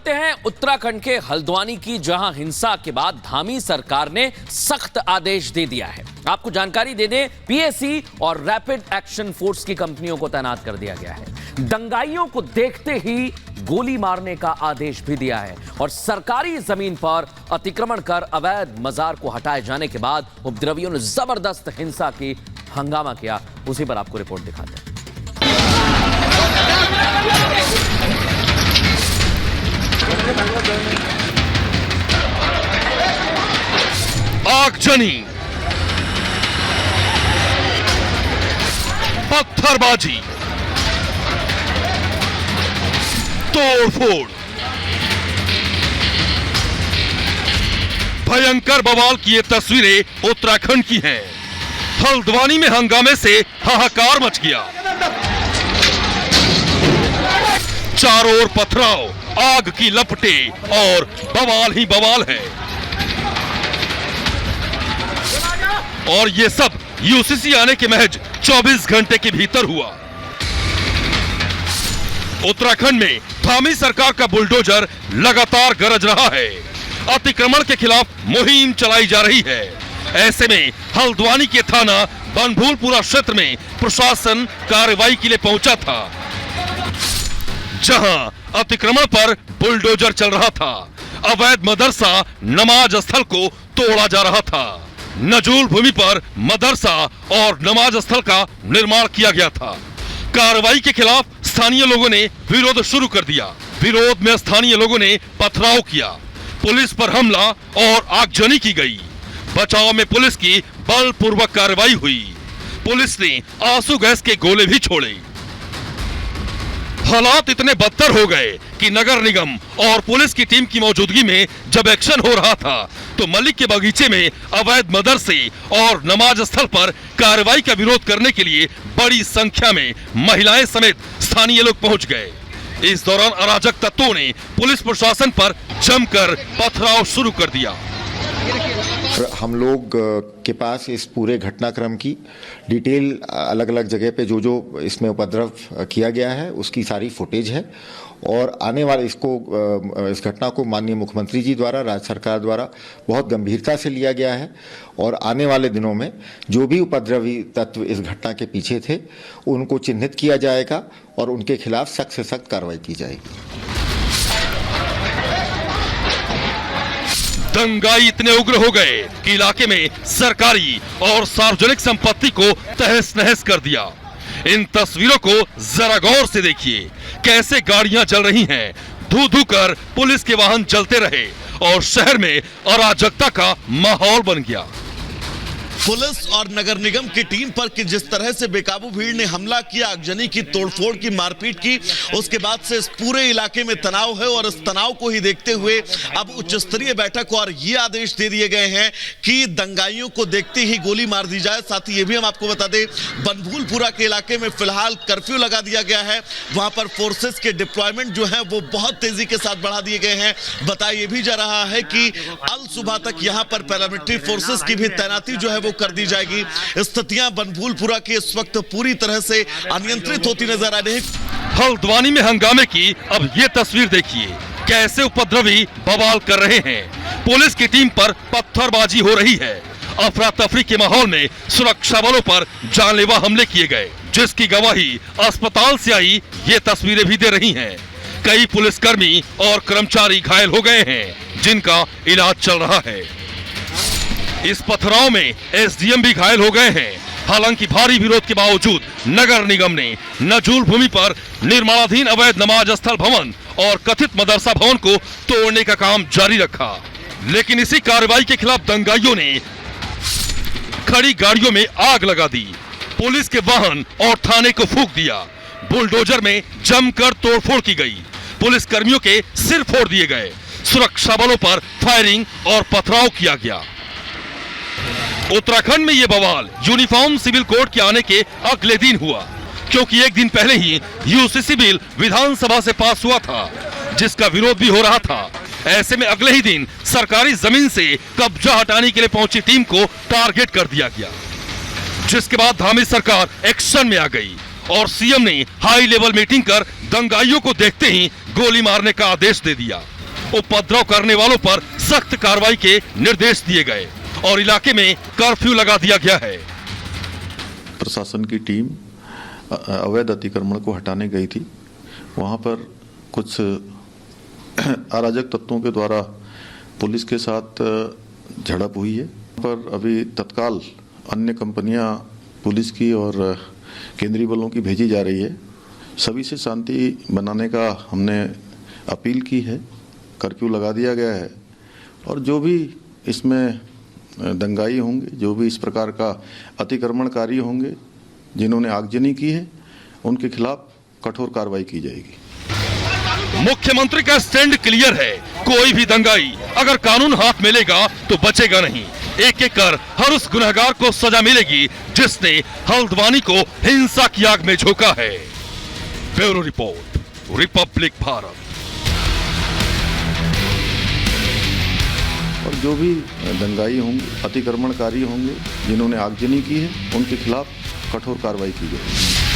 करते हैं उत्तराखंड के हल्द्वानी की, जहां हिंसा के बाद धामी सरकार ने सख्त आदेश दे दिया है। आपको जानकारी दे दें, पीएसी और रैपिड एक्शन फोर्स की कंपनियों को तैनात कर दिया गया है। दंगाइयों को देखते ही गोली मारने का आदेश भी दिया है और सरकारी जमीन पर अतिक्रमण कर अवैध मजार को हटाए जाने के बाद उपद्रवियों ने जबरदस्त हिंसा की हंगामा किया। उसी पर आपको रिपोर्ट दिखाते हैं। आगजनी, पत्थरबाजी, तोड़फोड़, भयंकर बवाल की ये तस्वीरें उत्तराखंड की हैं। हल्द्वानी में हंगामे से हाहाकार मच गया। चारों ओर पथराव, आग की लपटें और बवाल ही बवाल है। और ये सब यूसीसी आने के महज 24 घंटे के भीतर हुआ। उत्तराखंड में धामी सरकार का बुलडोजर लगातार गरज रहा है। अतिक्रमण के खिलाफ मुहिम चलाई जा रही है। ऐसे में हल्द्वानी के थाना बनभूलपुरा क्षेत्र में प्रशासन कार्रवाई के लिए पहुंचा था, जहां अतिक्रमण पर बुलडोजर चल रहा था। अवैध मदरसा नमाज स्थल को तोड़ा जा रहा था। नजूल भूमि पर मदरसा और नमाज स्थल का निर्माण किया गया था। कार्रवाई के खिलाफ स्थानीय लोगों ने विरोध शुरू कर दिया। विरोध में स्थानीय लोगों ने पथराव किया, पुलिस पर हमला और आगजनी की गई। बचाव में पुलिस की बलपूर्वक कार्रवाई हुई। पुलिस ने आंसू गैस के गोले भी छोड़े। हालात इतने बदतर हो गए कि नगर निगम और पुलिस की टीम की मौजूदगी में जब एक्शन हो रहा था तो मलिक के बगीचे में अवैध मदरसे और नमाज स्थल पर कार्रवाई का विरोध करने के लिए बड़ी संख्या में महिलाएं समेत स्थानीय लोग पहुंच गए। इस दौरान अराजक तत्वों ने पुलिस प्रशासन पर जमकर पथराव शुरू कर दिया। हम लोग के पास इस पूरे घटनाक्रम की डिटेल अलग अलग जगह पे जो इसमें उपद्रव किया गया है उसकी सारी फुटेज है और आने वाले इस घटना को माननीय मुख्यमंत्री जी द्वारा, राज्य सरकार द्वारा बहुत गंभीरता से लिया गया है और आने वाले दिनों में जो भी उपद्रवी तत्व इस घटना के पीछे थे उनको चिन्हित किया जाएगा और उनके खिलाफ सख्त से सख्त कार्रवाई की जाएगी। दंगाई इतने उग्र हो गए कि इलाके में सरकारी और सार्वजनिक संपत्ति को तहस नहस कर दिया। इन तस्वीरों को जरा गौर से देखिए, कैसे गाड़ियां जल रही हैं, धू धू कर पुलिस के वाहन चलते रहे और शहर में अराजकता का माहौल बन गया। पुलिस और नगर निगम की टीम पर कि जिस तरह से बेकाबू भीड़ ने हमला किया, आगजनी की, तोड़फोड़ की, मारपीट की, उसके बाद से इस पूरे इलाके में तनाव है और इस तनाव को ही देखते हुए अब उच्च स्तरीय बैठक और ये आदेश दे दिए गए हैं कि दंगाइयों को देखते ही गोली मार दी जाए। साथ ही ये भी हम आपको बता दें, बनभूलपुरा के इलाके में फिलहाल कर्फ्यू लगा दिया गया है। वहां पर फोर्सेस के डिप्लॉयमेंट जो है वो बहुत तेजी के साथ बढ़ा दिए गए हैं। बताया भी जा रहा है कि अल सुबह तक यहां पर पैरामिलिट्री फोर्सेस की भी तैनाती जो है वो कर दी जाएगी। स्थितियां बनभूलपुरा की इस वक्त पूरी तरह से अनियंत्रित होती नजर आ रही है। हल्द्वानी में हंगामे की अब ये तस्वीर देखिए, कैसे उपद्रवी बवाल कर रहे हैं। पुलिस की टीम पर पत्थरबाजी हो रही है। अफरा तफरी के माहौल में सुरक्षा बलों पर जानलेवा हमले किए गए, जिसकी गवाही अस्पताल से आई ये तस्वीरें भी दे रही हैं। कई पुलिसकर्मी और कर्मचारी घायल हो गए हैं, जिनका इलाज चल रहा है। इस पथराव में एसडीएम भी घायल हो गए हैं। हालांकि भारी विरोध के बावजूद नगर निगम ने नजूल भूमि पर निर्माणाधीन अवैध नमाज स्थल भवन और कथित मदरसा भवन को तोड़ने का काम जारी रखा। लेकिन इसी कार्रवाई के खिलाफ दंगाइयों ने खड़ी गाड़ियों में आग लगा दी, पुलिस के वाहन और थाने को फूंक दिया। बुलडोजर में जमकर तोड़फोड़ की गई, पुलिस कर्मियों के सिर फोड़ दिए गए, सुरक्षा बलों पर फायरिंग और पथराव किया गया। उत्तराखंड में यह बवाल यूनिफॉर्म सिविल कोड के आने के अगले दिन हुआ, क्योंकि एक दिन पहले ही यूसीसी बिल विधानसभा से पास हुआ था, जिसका विरोध भी हो रहा था। ऐसे में अगले ही दिन सरकारी जमीन से कब्जा हटाने के लिए पहुंची टीम को टारगेट कर दिया गया, जिसके बाद धामी सरकार एक्शन में आ गई और सीएम ने हाई लेवल मीटिंग कर दंगाइयों को देखते ही गोली मारने का आदेश दे दिया। उपद्रव करने वालों पर सख्त कार्रवाई के निर्देश दिए गए और इलाके में कर्फ्यू लगा दिया गया है। प्रशासन की टीम अवैध अतिक्रमण को हटाने गई थी। वहां पर कुछ अराजक तत्वों के द्वारा पुलिस के साथ झड़प हुई है। पर अभी तत्काल अन्य कंपनियां पुलिस की और केंद्रीय बलों की भेजी जा रही है। सभी से शांति बनाने का हमने अपील की है। कर्फ्यू लगा दिया गया है और जो भी इसमें दंगाई होंगे, जो भी इस प्रकार का अतिक्रमणकारी होंगे, जिन्होंने आगजनी की है, उनके खिलाफ कठोर कार्रवाई की जाएगी। मुख्यमंत्री का स्टैंड क्लियर है, कोई भी दंगाई अगर कानून हाथ में लेगा तो बचेगा नहीं। एक एक कर हर उस गुनहगार को सजा मिलेगी जिसने हल्द्वानी को हिंसा की आग में झोंका है। Bureau report, Republic Bharat. और जो भी दंगाई होंगे, अतिक्रमणकारी होंगे, जिन्होंने आगजनी की है, उनके खिलाफ कठोर कार्रवाई की जाएगी।